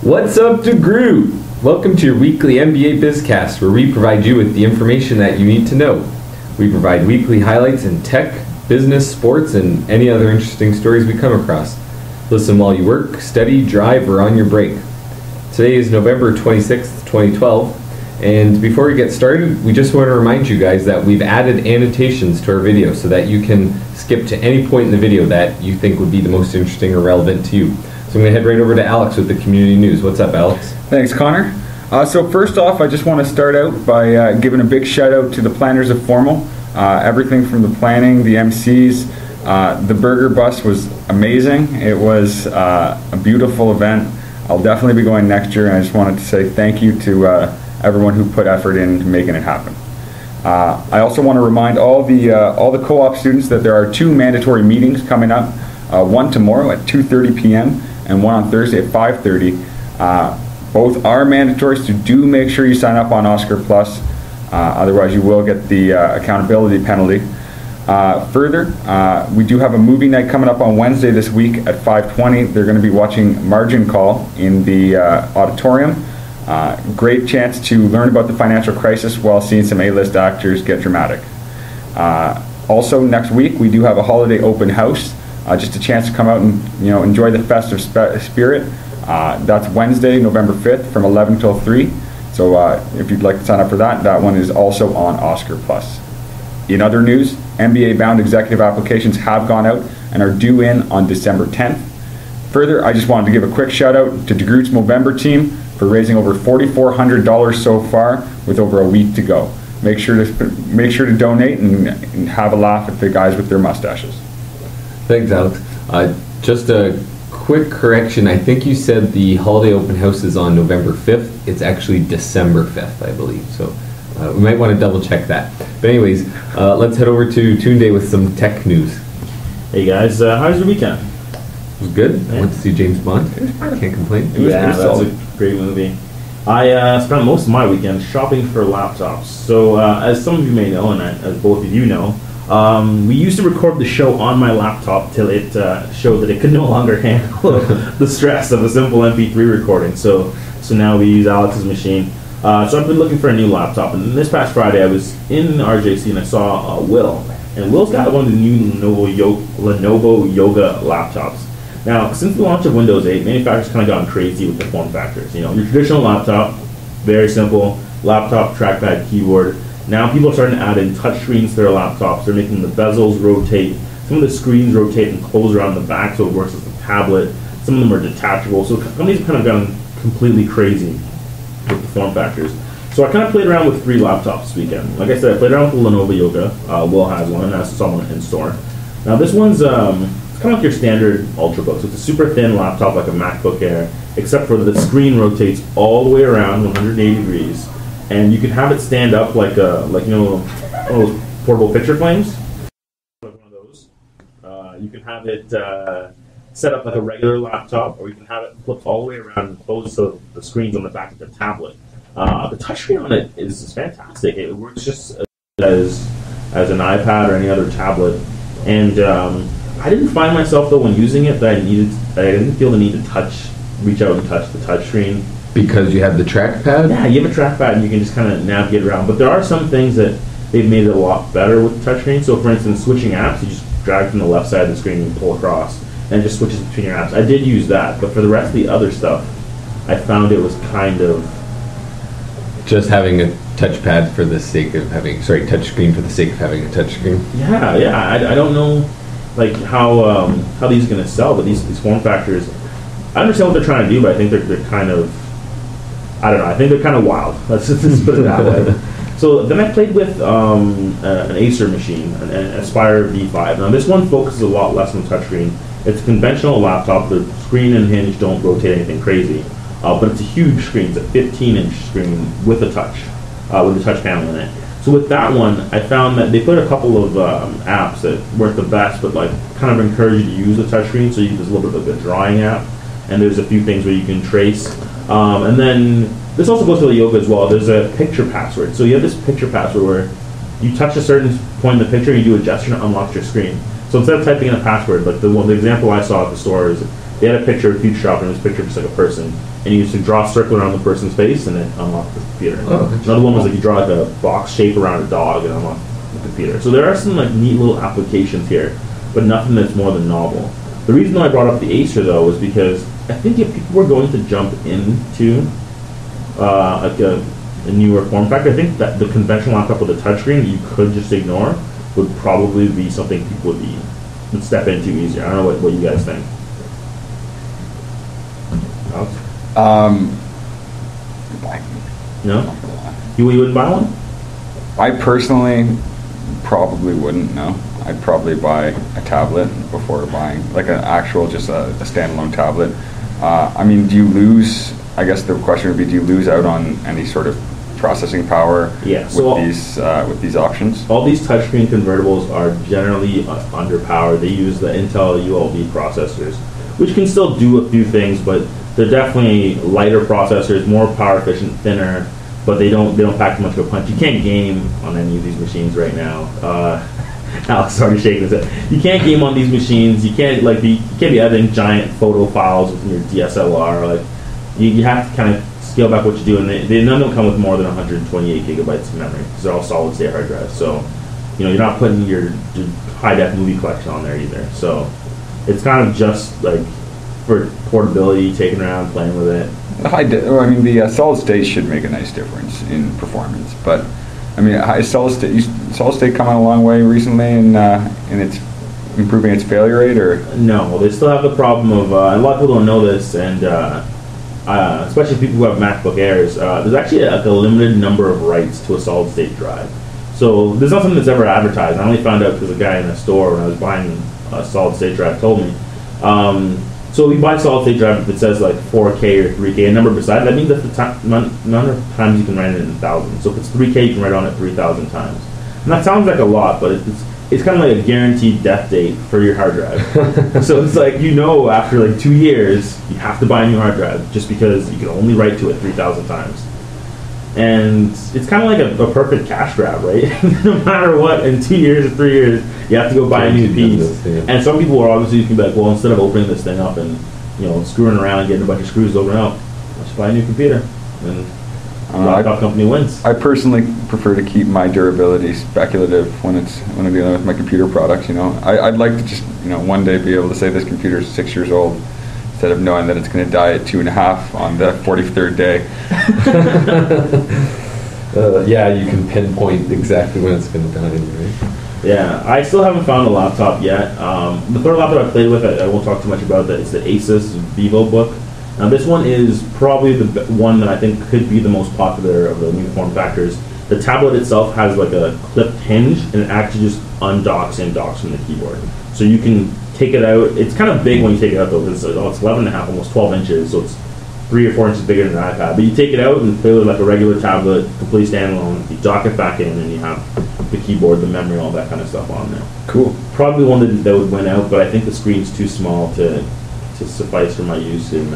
What's up, Degroote? Welcome to your weekly NBA Bizcast, where we provide you with the information that you need to know. We provide weekly highlights in tech, business, sports, and any other interesting stories we come across. Listen while you work, study, drive, or on your break. Today is November 26th, 2012, and before we get started, we just want to remind you guys that we've added annotations to our video so that you can skip to any point in the video that you think would be the most interesting or relevant to you. So I'm going to head right over to Alex with the community news. What's up, Alex? Thanks, Connor. So first off, I just want to start out by giving a big shout out to the planners of Formal. Everything from the planning, the MCs, the burger bus was amazing. It was a beautiful event. I'll definitely be going next year, and I just wanted to say thank you to everyone who put effort into making it happen. I also want to remind all the co-op students that there are 2 mandatory meetings coming up. One tomorrow at 2:30 p.m. and one on Thursday at 5:30. Both are mandatory, so do make sure you sign up on Oscar Plus. Otherwise, you will get the accountability penalty. Further, we do have a movie night coming up on Wednesday this week at 5:20. They're going to be watching Margin Call in the auditorium. Great chance to learn about the financial crisis while seeing some A-list actors get dramatic. Also, next week we do have a holiday open house. Just a chance to come out and enjoy the festive spirit. That's Wednesday, November 5th from 11 till 3. So if you'd like to sign up for that, that one is also on Oscar Plus. In other news, NBA-bound executive applications have gone out and are due in on December 10th. Further, I just wanted to give a quick shout out to Degroote's Movember team for raising over $4,400 so far with over a week to go. Make sure to donate and have a laugh at the guys with their mustaches. Thanks, Alex. Just a quick correction. I think you said the holiday open house is on November 5th. It's actually December 5th, I believe. So we might want to double check that. But anyways, let's head over to Tunde with some tech news. Hey guys, how's your weekend? It was good. I went to see James Bond. Can't complain. That's a great movie. I spent most of my weekend shopping for laptops. So as some of you may know, and as both of you know, we used to record the show on my laptop till it showed that it could no longer handle the stress of a simple MP3 recording. So now we use Alex's machine. So I've been looking for a new laptop, and this past Friday I was in RJC and I saw Will. And Will's got one of the new Lenovo Yoga laptops. Now, since the launch of Windows 8, manufacturers kind of gone crazy with the form factors. Your traditional laptop, very simple, laptop, trackpad, keyboard. Now people are starting to add in touchscreens to their laptops. They're making the bezels rotate. Some of the screens rotate and close around the back so it works as a tablet. Some of them are detachable. So companies have kind of gone completely crazy with the form factors. So I kind of played around with 3 laptops this weekend. Like I said, I played around with the Lenovo Yoga. Will has one, and I saw one in store. Now this one's it's kind of like your standard Ultrabook. So it's a super thin laptop like a MacBook Air, except for the screen rotates all the way around 180 degrees. And you can have it stand up like those portable picture frames. Like one of those. You can have it set up like a regular laptop, or you can have it flipped all the way around and close so the screen's on the back of the tablet. The touchscreen on it is fantastic. It works just as an iPad or any other tablet. And I didn't find myself though when using it that I didn't feel the need to reach out and touch the touchscreen. Because you have the trackpad? Yeah, you have a trackpad and you can just kind of navigate around. But there are some things that they've made it a lot better with the touchscreen. So for instance, switching apps, you just drag from the left side of the screen and pull across, and it just switches between your apps. I did use that, but for the rest of the other stuff, I found it was kind of... Just having a touchpad for the sake of having... Sorry, touchscreen for the sake of having a touchscreen? Yeah. I don't know like how these are going to sell, but these form factors... I understand what they're trying to do, but I think they're kind of... I don't know. I think they're kind of wild. Let's just put it that way. So then I played with an Acer machine, an Aspire V5. Now this one focuses a lot less on the touchscreen. It's a conventional laptop. The screen and hinge don't rotate anything crazy, but it's a huge screen. It's a 15-inch screen with a touch panel in it. So with that one, I found that they put a couple of apps that weren't the best, but like kind of encourage you to use the touchscreen. So there's a little bit of a drawing app, and there's a few things where you can trace. And then this also goes to the Yoga as well. There's a picture password. So you have this picture password where you touch a certain point in the picture, you do a gesture and it unlocks your screen. So instead of typing in a password, like the example I saw at the store is They had a picture of future shopping. It was a picture of just like a person, and you used to draw a circle around the person's face and then unlock the computer. Another one was like you draw like a box shape around a dog and unlock the computer. So there are some like neat little applications here, but nothing that's more than novel. The reason I brought up the Acer though was because I think if people were going to jump into like a newer form factor, I think that the conventional laptop with a touchscreen that you could just ignore would probably be something people would step into easier. I don't know what you guys think. No? You wouldn't buy one? I personally probably wouldn't, no. I'd probably buy a tablet before buying, like an actual, just a standalone tablet. I mean, do you lose, I guess the question would be, do you lose out on any sort of processing power with these options? All these touchscreen convertibles are generally underpowered. They use the Intel ULB processors, which can still do a few things, but they're definitely lighter processors, more power efficient, thinner, but they don't pack much of a punch. You can't game on any of these machines right now. Alex already shaking his head. You can't game on these machines. You can't be editing giant photo files with your DSLR. Like you have to kind of scale back what you do, and none of them come with more than 128 gigabytes of memory because they're all solid state hard drives. So you're not putting your high def movie collection on there either. So it's kind of just like for portability, taking around, playing with it. The solid state should make a nice difference in performance, but I mean, solid state come on a long way recently in its improving its failure rate, or no? They still have the problem of a lot of people don't know this, and especially people who have MacBook Airs. There's actually a limited number of writes to a solid state drive. So there's not something that's ever advertised. I only found out because a guy in the store when I was buying a solid state drive told me. So we buy a solid state drive if it says like 4K or 3K, a number beside it, that means that the number of times you can write it in thousands. So if it's 3K, you can write on it 3,000 times. And that sounds like a lot, but it's kind of like a guaranteed death date for your hard drive. So it's like, after like 2 years, you have to buy a new hard drive just because you can only write to it 3,000 times. And it's kind of like a perfect cash grab, right? No matter what, in 2 years or 3 years, you have to go buy a new piece. And some people are obviously going to be like, well, instead of opening this thing up and screwing around and getting a bunch of screws over and out, let's buy a new computer. And the laptop company wins. I personally prefer to keep my durability speculative when I'm dealing with my computer products. I'd like to just one day be able to say this computer is 6 years old, instead of knowing that it's going to die at 2.5 on the 43rd day. Yeah, you can pinpoint exactly when it's going to die anyway. Yeah, I still haven't found a laptop yet. The third laptop I played with, I won't talk too much about that. It's the Asus VivoBook. Now this one is probably the one that I think could be the most popular of the new form factors. The tablet itself has like a clipped hinge, and it actually just undocks and docks from the keyboard. So you can take it out. It's kind of big when you take it out though, because it's 11 and a half, almost 12 inches, so it's 3 or 4 inches bigger than an iPad. But you take it out and play with it like a regular tablet, completely standalone. You dock it back in, and you have the keyboard, the memory, all that kind of stuff on there. Cool. Probably one that would win out, but I think the screen's too small to suffice for my use in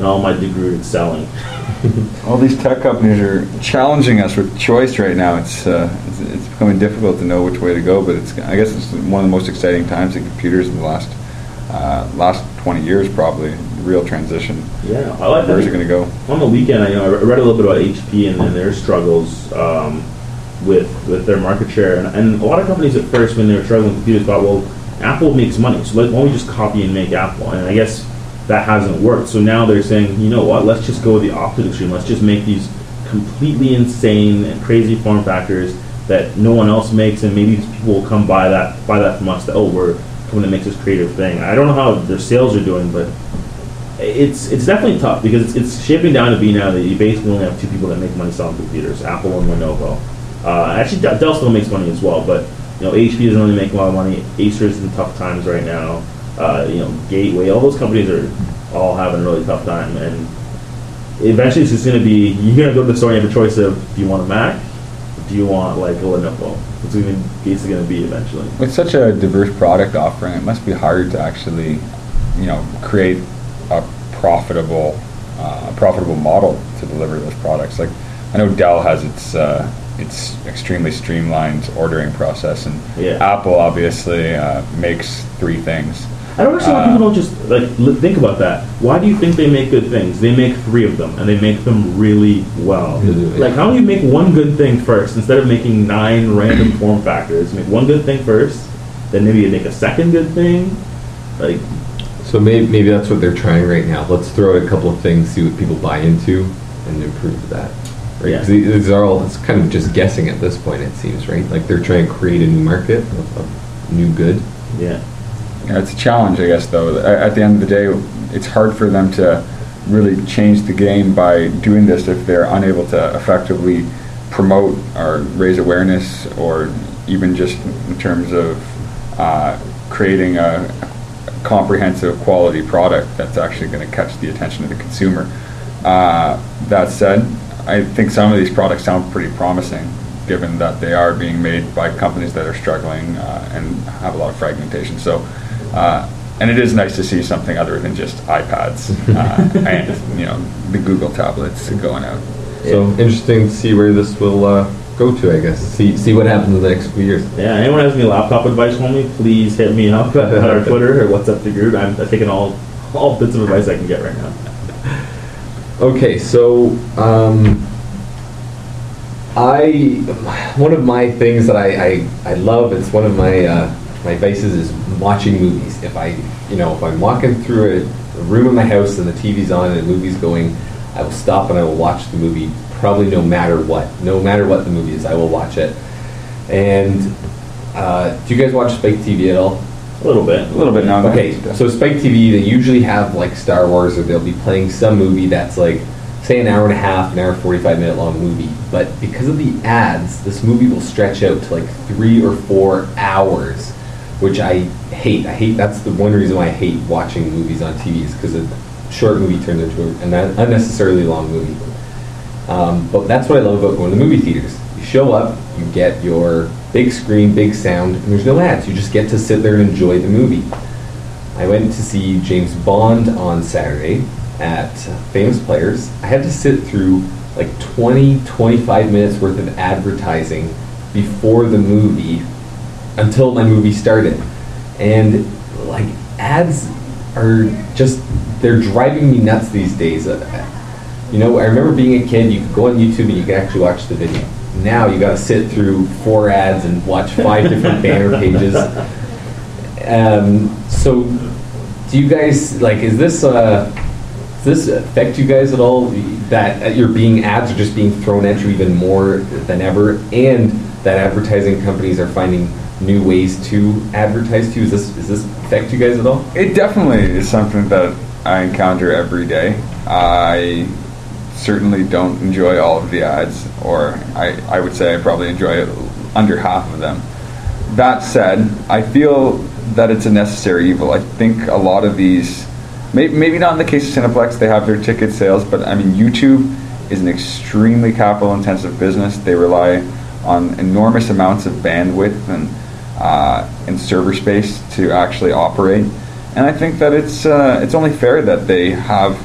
all my Degroote selling. All these tech companies are challenging us with choice right now. It's becoming difficult to know which way to go, but I guess it's one of the most exciting times in computers in the last 20 years, probably. Real transition. Yeah, I like that. Where's it going to go? On the weekend, I read a little bit about HP and their struggles with their market share, and a lot of companies at first, when they were struggling with computers, thought, well, Apple makes money, so why don't we just copy and make Apple? And I guess that hasn't worked. So now they're saying, you know what, let's just go with the opposite extreme. Let's just make these completely insane and crazy form factors that no one else makes, and maybe people will come buy that from us. That we're coming to make this creative thing. I don't know how their sales are doing, but it's definitely tough because it's shaping down to be now that you basically only have two people that make money selling computers: Apple and Lenovo. Actually, Dell still makes money as well, but HP doesn't really make a lot of money. Acer's in tough times right now. Gateway, all those companies are all having a really tough time, and eventually it's just going to be, you're going to go to the store and you have a choice of, do you want a Mac, or do you want like a Lenovo? It's basically going to be eventually. With such a diverse product offering, it must be hard to actually, create a profitable model to deliver those products. Like, I know Dell has its extremely streamlined ordering process, and Apple obviously makes three things. I don't understand why people don't just think about that. Why do you think they make good things? They make 3 of them, and they make them really well. Like, how do you make one good thing first instead of making 9 random form factors? Make one good thing first, then maybe you make a second good thing. Like, so maybe that's what they're trying right now. Let's throw out a couple of things, see what people buy into, and improve that. Right? Yeah. 'Cause these are all, it's kind of just guessing at this point, it seems, right? Like they're trying to create a new market of new good. yeah. Yeah, it's a challenge, I guess, though. At the end of the day, it's hard for them to really change the game by doing this if they're unable to effectively promote or raise awareness, or even just in terms of creating a comprehensive quality product that's actually going to catch the attention of the consumer. That said, I think some of these products sound pretty promising, given that they are being made by companies that are struggling and have a lot of fragmentation. So, and it is nice to see something other than just iPads and the Google tablets going out. So interesting to see where this will go to, I guess. See what happens in the next few years. Yeah, anyone has any laptop advice for me, please hit me up on our Twitter or WhatsApp Degroote. I'm taking all bits of advice I can get right now. Okay, so one of my things that I love, it's one of my my vices, is watching movies. If I'm walking through a room in my house and the TV's on and a movie's going, I will stop and I will watch the movie, probably no matter what the movie is, I will watch it. And do you guys watch Spike TV at all? A little bit now. Okay, so Spike TV, they usually have like Star Wars, or they'll be playing some movie that's like, say, an hour and a half, an hour 45-minute long movie. But because of the ads, this movie will stretch out to like 3 or 4 hours, which I hate. That's the one reason why I hate watching movies on TV, is because a short movie turns into an unnecessarily long movie. But that's what I love about going to the movie theaters. You show up, you get your big screen, big sound, and there's no ads. You just get to sit there and enjoy the movie. I went to see James Bond on Saturday at Famous Players. I had to sit through like 20-25 minutes worth of advertising before the movie, until my movie started. And like, ads are just, they're driving me nuts these days. I remember being a kid, you could go on YouTube and you could actually watch the video. Now you got to sit through 4 ads and watch 5 different banner pages. So, do you guys does this affect you guys at all? That ads are just being thrown at you even more than ever, and that advertising companies are finding new ways to advertise to you? Does this affect you guys at all? It definitely is something that I encounter every day. I certainly don't enjoy all of the ads, or I would say I probably enjoy under half of them. That said, I feel that it's a necessary evil. I think a lot of these, maybe not in the case of Cineplex, they have their ticket sales, but I mean, YouTube is an extremely capital intensive business. They rely on enormous amounts of bandwidth and server space to actually operate. And I think that it's only fair that they have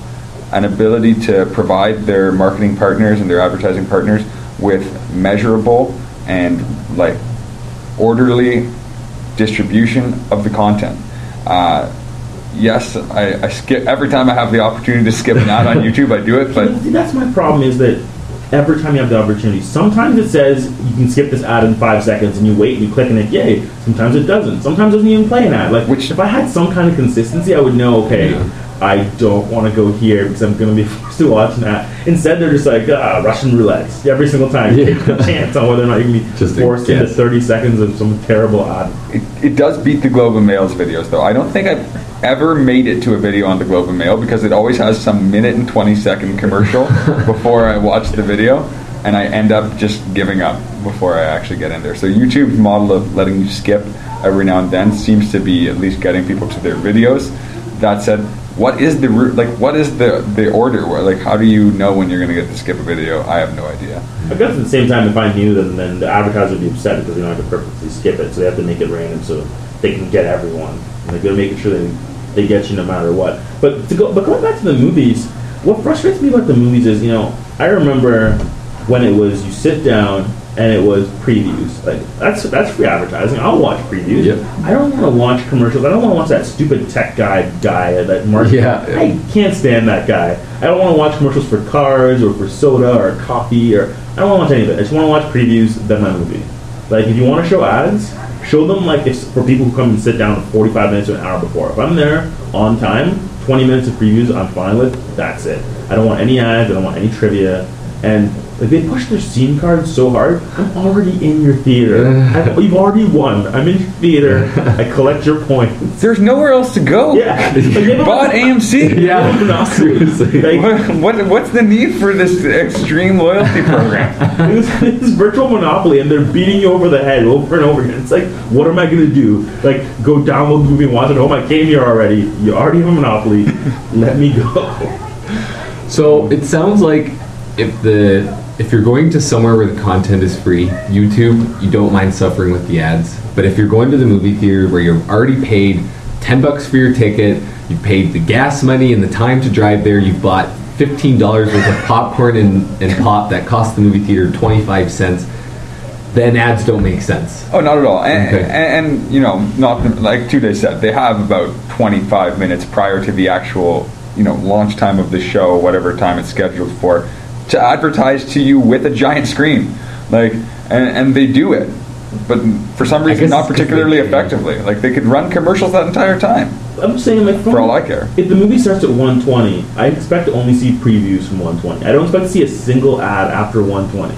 an ability to provide their marketing partners and their advertising partners with measurable and like orderly distribution of the content. Yes, I skip every time I have the opportunity to skip an ad on YouTube. I do it, but that's my problem, is that every time you have the opportunity, sometimes it says you can skip this ad in 5 seconds, and you wait and you click and it, yay. Sometimes it doesn't. Sometimes it doesn't even play an ad. Which, if I had some kind of consistency, I would know, okay, I don't want to go here because I'm going to be forced to watch that. Instead, they're just like, Russian roulette. Every single time you take a chance on whether or not you can be just forced into 30 seconds of some terrible ad. It does beat the Globe and Mail's videos, though. I don't think I've ever made it to a video on the Globe and Mail, because it always has some minute and 20-second commercial before I watch the video, and I end up just giving up before I actually get in there. So YouTube's model of letting you skip every now and then seems to be at least getting people to their videos. That said, what is the order? Like, how do you know when you're going to get to skip a video? I have no idea. I guess at the same time, if I knew them, then the advertiser would be upset because they don't have to purposely skip it, so they have to make it random so they can get everyone. And they're making sure they get you no matter what. But going back to the movies, what frustrates me about the movies is, I remember when it was, you sit down, and it was previews. Like that's free advertising. I'll watch previews. Yep. I don't want to watch commercials. I don't want to watch that stupid tech guy that Mark. Yeah. I can't stand that guy. I don't want to watch commercials for cars or for soda or coffee or I don't want to watch any of it. I just want to watch previews, then my movie. Like if you want to show ads, show them like if for people who come and sit down 45 minutes to an hour before. If I'm there on time, 20 minutes of previews I'm fine with. That's it. I don't want any ads. I don't want any trivia. And like they push their scene cards so hard. I'm already in your theater. You've already won. I'm in your theater. I collect your points. There's nowhere else to go. Yeah, You bought AMC. Yeah, seriously. What's the need for this extreme loyalty program? This virtual monopoly, and they're beating you over the head over and over again. It's like, what am I going to do? Like, go download the movie and watch it at home? I came here already. You already have a monopoly. Let me go. So it sounds like if you're going to somewhere where the content is free, YouTube, you don't mind suffering with the ads. But if you're going to the movie theater where you've already paid $10 for your ticket, you've paid the gas money and the time to drive there, you've bought $15 worth of popcorn and pop that cost the movie theater 25 cents, then ads don't make sense. Oh, not at all. And you know, not like Tunde said, they have about 25 minutes prior to the actual, you know, launch time of the show, whatever time it's scheduled for, to advertise to you with a giant screen. Like, and they do it, but for some reason not particularly effectively. Like, they could run commercials that entire time. I'm saying, like, for all I care. If the movie starts at 1:20, I expect to only see previews from 1:20. I don't expect to see a single ad after 1:20.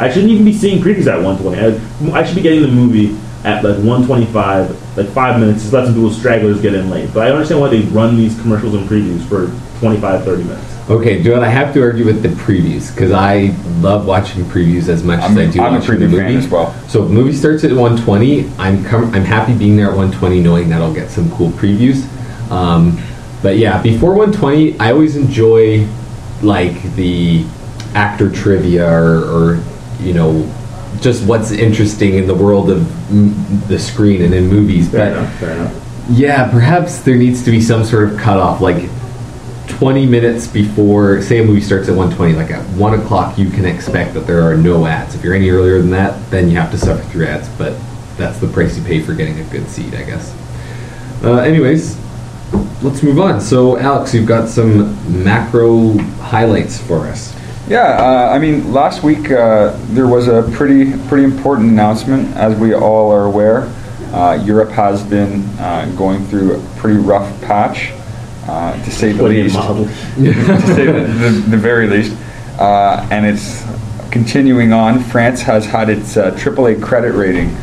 I shouldn't even be seeing previews at 1:20. I should be getting the movie at like 1:25, like 5 minutes, just let some people stragglers get in late. But I understand why they run these commercials and previews for 25, 30 minutes. Okay, Joe, I have to argue with the previews because I love watching previews as much as I do watching the movie as well. So if the movie starts at 1:20, I'm happy being there at 1:20, knowing that I'll get some cool previews. But yeah, before 1:20, I always enjoy like the actor trivia or you know, just what's interesting in the world of the screen and in movies. Fair enough. Yeah, perhaps there needs to be some sort of cutoff, like 20 minutes before, say a movie starts at 1:20, like at 1 o'clock you can expect that there are no ads. If you're any earlier than that, then you have to suffer through ads, but that's the price you pay for getting a good seat, I guess. Anyways, let's move on. So Alex, you've got some macro highlights for us. Yeah, I mean, last week there was a pretty important announcement, as we all are aware. Europe has been going through a pretty rough patch, to say the least. To say the very least. And it's continuing on. France has had its AAA credit rating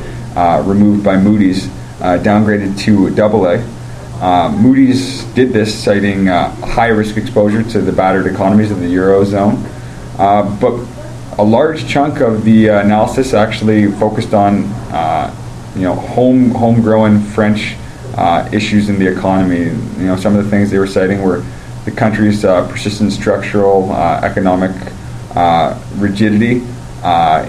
removed by Moody's, downgraded to AA. Moody's did this citing high-risk exposure to the battered economies of the Eurozone. But a large chunk of the analysis actually focused on, homegrown French issues in the economy. You know, some of the things they were citing were the country's persistent structural economic rigidity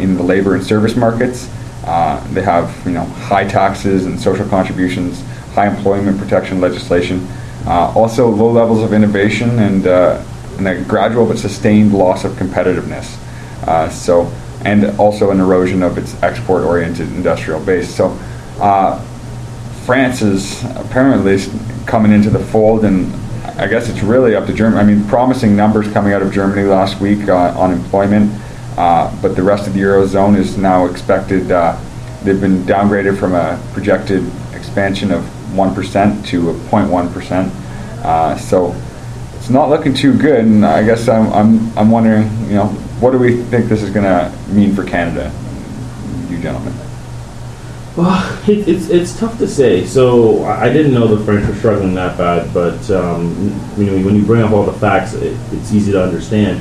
in the labor and service markets. They have, high taxes and social contributions, high employment protection legislation, also low levels of innovation and a gradual but sustained loss of competitiveness. And also an erosion of its export-oriented industrial base. So France is apparently coming into the fold, and I guess it's really up to Germany. I mean, promising numbers coming out of Germany last week on employment, but the rest of the Eurozone is now expected, they've been downgraded from a projected expansion of 1% to 0.1%. So it's not looking too good, and I guess I'm wondering, what do we think this is going to mean for Canada, you gentlemen? Well, it's tough to say. So I didn't know the French were struggling that bad, but when you bring up all the facts, it's easy to understand.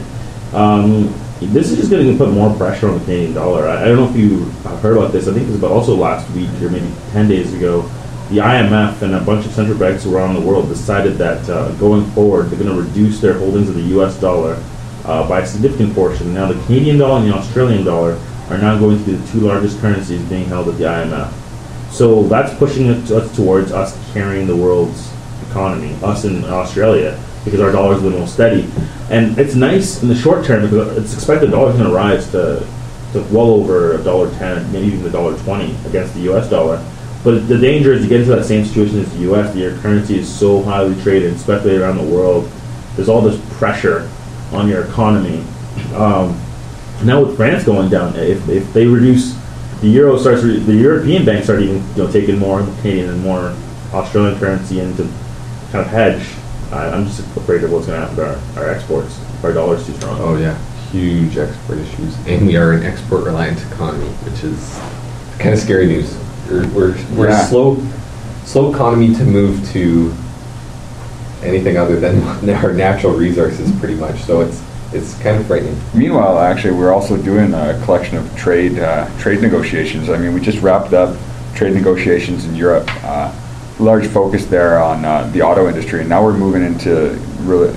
This is just going to put more pressure on the Canadian dollar. I don't know if you have heard about this. I think it was also last week or maybe 10 days ago. The IMF and a bunch of central banks around the world decided that going forward, they're going to reduce their holdings of the U.S. dollar by a significant portion. Now, the Canadian dollar and the Australian dollar are now going to be the two largest currencies being held at the IMF. So that's pushing us towards us carrying the world's economy, us in Australia, because our dollar is the most steady. And it's nice in the short term because it's expected the dollar is going to rise to to well over $1.10, maybe even $1.20 against the U.S. dollar. But the danger is you get into that same situation as the U.S. Your currency is so highly traded, especially around the world. There's all this pressure on your economy. Now with France going down, if they reduce the euro, the European banks start even taking more Canadian and more Australian currency in to kind of hedge. I'm just afraid of what's going to happen to our exports. Our dollar's too strong. Oh yeah, huge export issues, and we are an export-reliant economy, which is kind of scary news. We're a slow economy to move to anything other than our natural resources, pretty much. So it's kind of frightening. Meanwhile, actually, we're also doing a collection of trade negotiations. I mean, we just wrapped up trade negotiations in Europe. Large focus there on the auto industry, and now we're moving into really,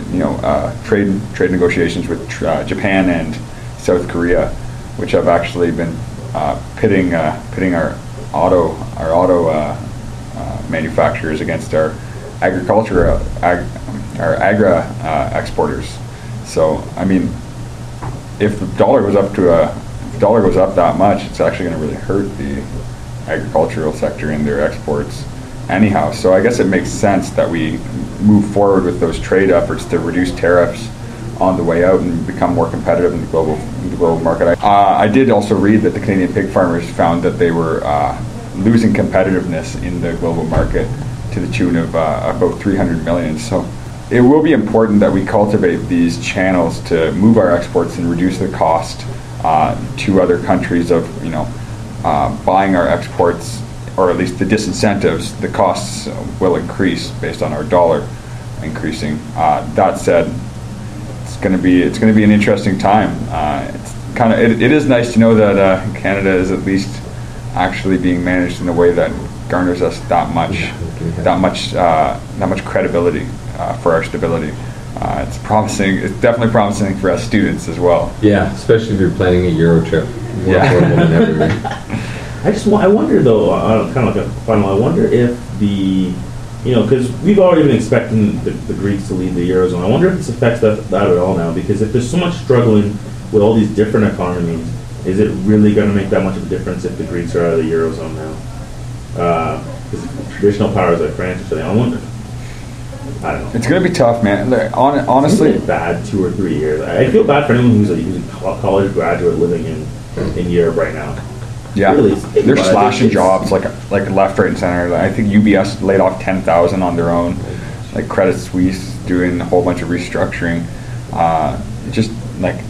trade negotiations with Japan and South Korea, which have actually been pitting our auto manufacturers against our agri exporters. So I mean, if the dollar goes up that much, it's actually going to really hurt the agricultural sector in their exports anyhow. So I guess it makes sense that we move forward with those trade efforts to reduce tariffs on the way out and become more competitive in the global market. I did also read that the Canadian pig farmers found that they were losing competitiveness in the global market to the tune of about 300 million. So it will be important that we cultivate these channels to move our exports and reduce the cost to other countries of buying our exports, or at least the disincentives. The costs will increase based on our dollar increasing. That said, it's going to be an interesting time. It is nice to know that Canada is at least actually being managed in a way that garners us that much credibility for our stability. It's promising. It's definitely promising for us students as well. Yeah, especially if you're planning a Euro trip. More affordable than ever, right? I wonder though, kind of like a final, I wonder if because we've already been expecting the Greeks to leave the Eurozone. I wonder if this affects that at all now, because if there's so much struggling with all these different economies, is it really going to make that much of a difference if the Greeks are out of the Eurozone now? Because traditional powers like France are saying, I wonder. I don't know. It's going to be tough, man. Honestly, it's bad 2 or 3 years. I feel bad for anyone who's a college graduate living in Europe right now. Yeah, really, they're slashing jobs like left, right, and center. I think UBS laid off 10,000 on their own. Like Credit Suisse doing a whole bunch of restructuring. Just like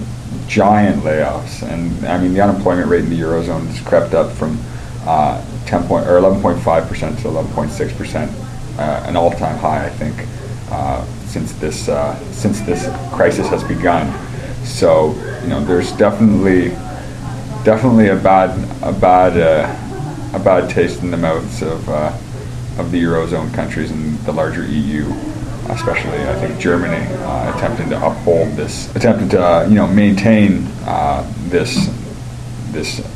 giant layoffs, and I mean the unemployment rate in the Eurozone has crept up from 11.5% to 11.6%, an all-time high, I think, since this crisis has begun. So there's definitely a bad taste in the mouths of the Eurozone countries and the larger EU, especially I think Germany, attempting to maintain this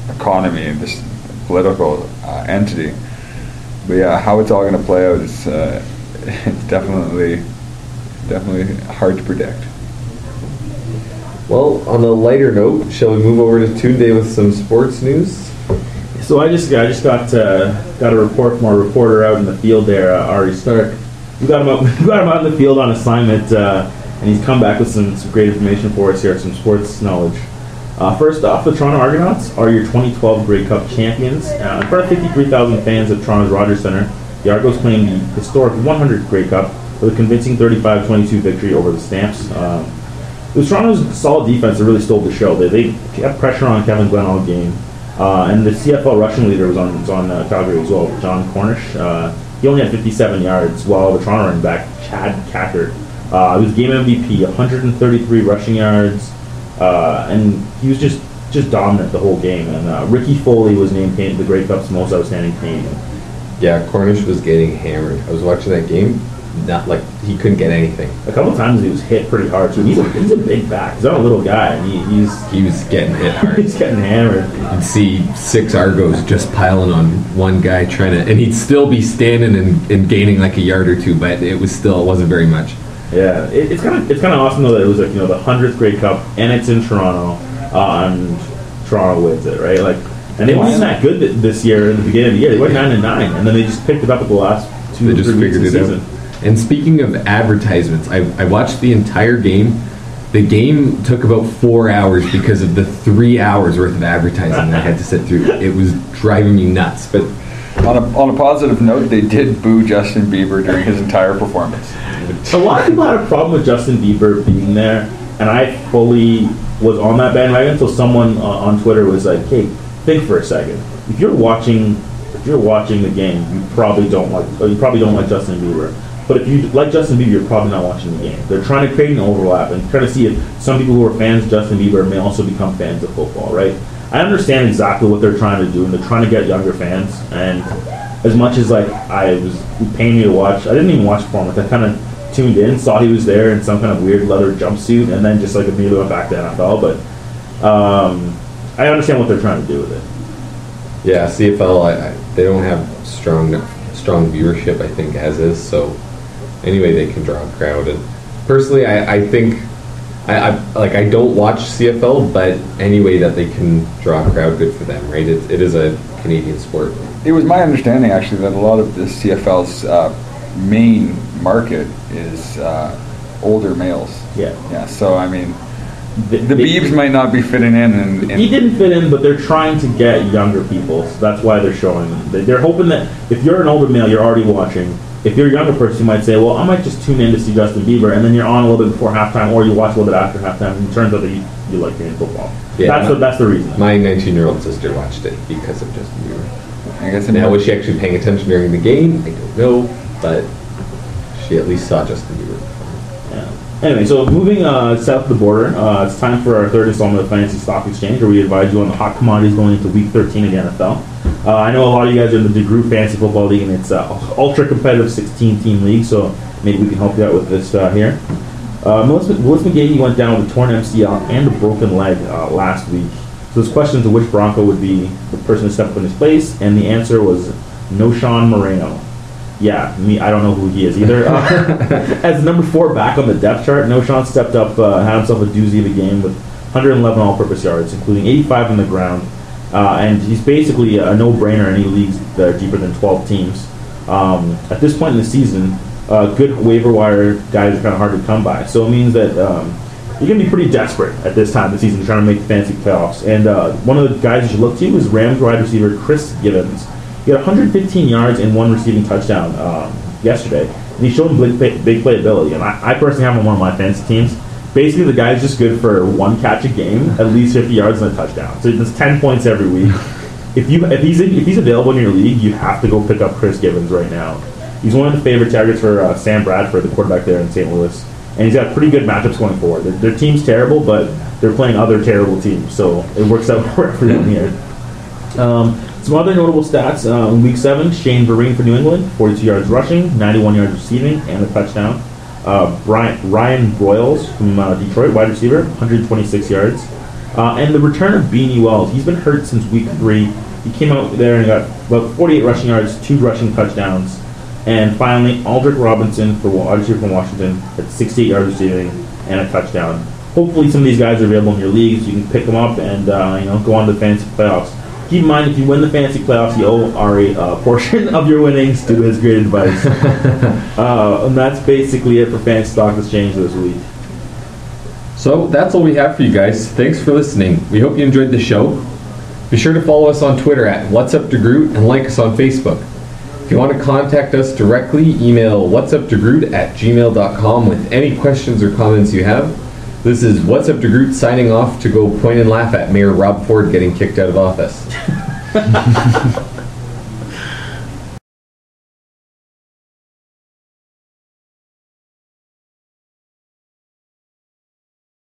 economy and this political entity. But yeah, how it's all going to play out is it's definitely hard to predict. Well, on a lighter note, shall we move over to Tunde with some sports news? So I just got a report from our reporter out in the field there, Ari Stark. We got him out in the field on assignment, and he's come back with some great information for us here, some sports knowledge. First off, the Toronto Argonauts are your 2012 Grey Cup champions. In front of 53,000 fans at Toronto's Rogers Centre, the Argos claimed the historic 100th Grey Cup with a convincing 35-22 victory over the Stamps. It was Toronto's solid defense that really stole the show. They kept pressure on Kevin Glenn all game. And the CFL rushing leader was on Calgary as well, John Cornish. He only had 57 yards, while the Toronto running back, Chad Cackert, he was game MVP, 133 rushing yards, and he was just dominant the whole game. And Ricky Foley was named the Grey Cup's most outstanding Canadian. Yeah, Cornish was getting hammered. I was watching that game. Not like he couldn't get anything. A couple of times he was hit pretty hard. So he's a big back. He's not a little guy. And he was getting hit hard. He's getting hammered. You'd see 6 Argos just piling on one guy and he'd still be standing and gaining like a yard or two, but it wasn't very much. Yeah, it's kind of awesome though that it was like the 100th Grey Cup and it's in Toronto. And Toronto wins it, right? Like, and they weren't that good this year in the beginning of the year. They went 9-9, and then they just picked it up at the last 2 or 3 weeks of the season. And speaking of advertisements, I watched the entire game. The game took about 4 hours because of the 3 hours worth of advertising I had to sit through. It was driving me nuts. But on a positive note, they did boo Justin Bieber during his entire performance. A lot of people had a problem with Justin Bieber being there, and I fully was on that bandwagon until someone on Twitter was like, "Hey, think for a second. If you're watching the game, you probably don't like Justin Bieber. But if you like Justin Bieber, you're probably not watching the game. They're trying to create an overlap and trying to see if some people who are fans of Justin Bieber may also become fans of football, right? I understand exactly what they're trying to do, and they're trying to get younger fans. And as much as like it was paying me to watch, I didn't even watch performance. I kind of tuned in, saw he was there in some kind of weird leather jumpsuit, and then just like immediately went back to NFL. But I understand what they're trying to do with it. Yeah, CFL, they don't have strong viewership, I think, as is. So anyway, they can draw a crowd. And personally, I think I don't watch CFL, but any way that they can draw a crowd, good for them, right? It is a Canadian sport. It was my understanding actually that a lot of the CFL's main market is older males. Yeah. Yeah. So I mean, the Biebs might not be fitting in. And he didn't fit in, but they're trying to get younger people. So that's why they're showing. They're hoping that if you're an older male, you're already watching. If you're a younger person, you might say, well, I might just tune in to see Justin Bieber, and then you're on a little bit before halftime, or you watch a little bit after halftime, and it turns out that you like Canadian football. Yeah, that's the reason. My 19-year-old sister watched it because of Justin Bieber. I guess. Now, was she actually paying attention during the game? I don't know, but she at least saw Justin Bieber. Yeah. Anyway, so moving south of the border, it's time for our third installment of Fantasy Stock Exchange, where we advise you on the hot commodities going into Week 13 of the NFL. I know a lot of you guys are in the Degroote Fantasy Football League, and it's ultra competitive 16-team league, so maybe we can help you out with this here. Willis McGahee went down with a torn MCL and a broken leg last week. So his question to which Bronco would be the person to step up in his place, and the answer was Noshawn Moreno. Yeah, I don't know who he is either. As number 4 back on the depth chart, Noshawn stepped up, had himself a doozy of a game with 111 all-purpose yards, including 85 on the ground. And he's basically a no-brainer in any leagues that are deeper than 12 teams. At this point in the season, good waiver wire guys are kind of hard to come by. So it means that you're going to be pretty desperate at this time of the season trying to make the fantasy playoffs. And one of the guys you should look to is Rams wide receiver Chris Givens. He had 115 yards and 1 receiving touchdown yesterday. And he's shown big playability. And I personally have him on one of my fantasy teams. Basically, the guy's just good for 1 catch a game, at least 50 yards and a touchdown. So that's 10 points every week. If he's available in your league, you have to go pick up Chris Givens right now. He's one of the favorite targets for Sam Bradford, the quarterback there in St. Louis. And he's got pretty good matchups going forward. Their team's terrible, but they're playing other terrible teams, so it works out for everyone here. Some other notable stats. In Week 7, Shane Vereen for New England, 42 yards rushing, 91 yards receiving, and a touchdown. Ryan Broyles from Detroit, wide receiver, 126 yards. And the return of Beanie Wells. He's been hurt since Week 3. He came out there and got about 48 rushing yards, 2 rushing touchdowns. And finally, Aldrick Robinson for wide receiver from Washington at 68 yards receiving and a touchdown. Hopefully some of these guys are available in your leagues. You can pick them up and go on to the fantasy playoffs. Keep in mind, if you win the fantasy playoffs, you owe Ari a portion of your winnings to his great advice. And that's basically it for Fantasy Stock Exchange this week. So that's all we have for you guys. Thanks for listening. We hope you enjoyed the show. Be sure to follow us on Twitter at What's Up Degroote and like us on Facebook. If you want to contact us directly, email whatsupdegroote@gmail.com with any questions or comments you have. This is What's Up Degroote signing off to go point and laugh at Mayor Rob Ford getting kicked out of office.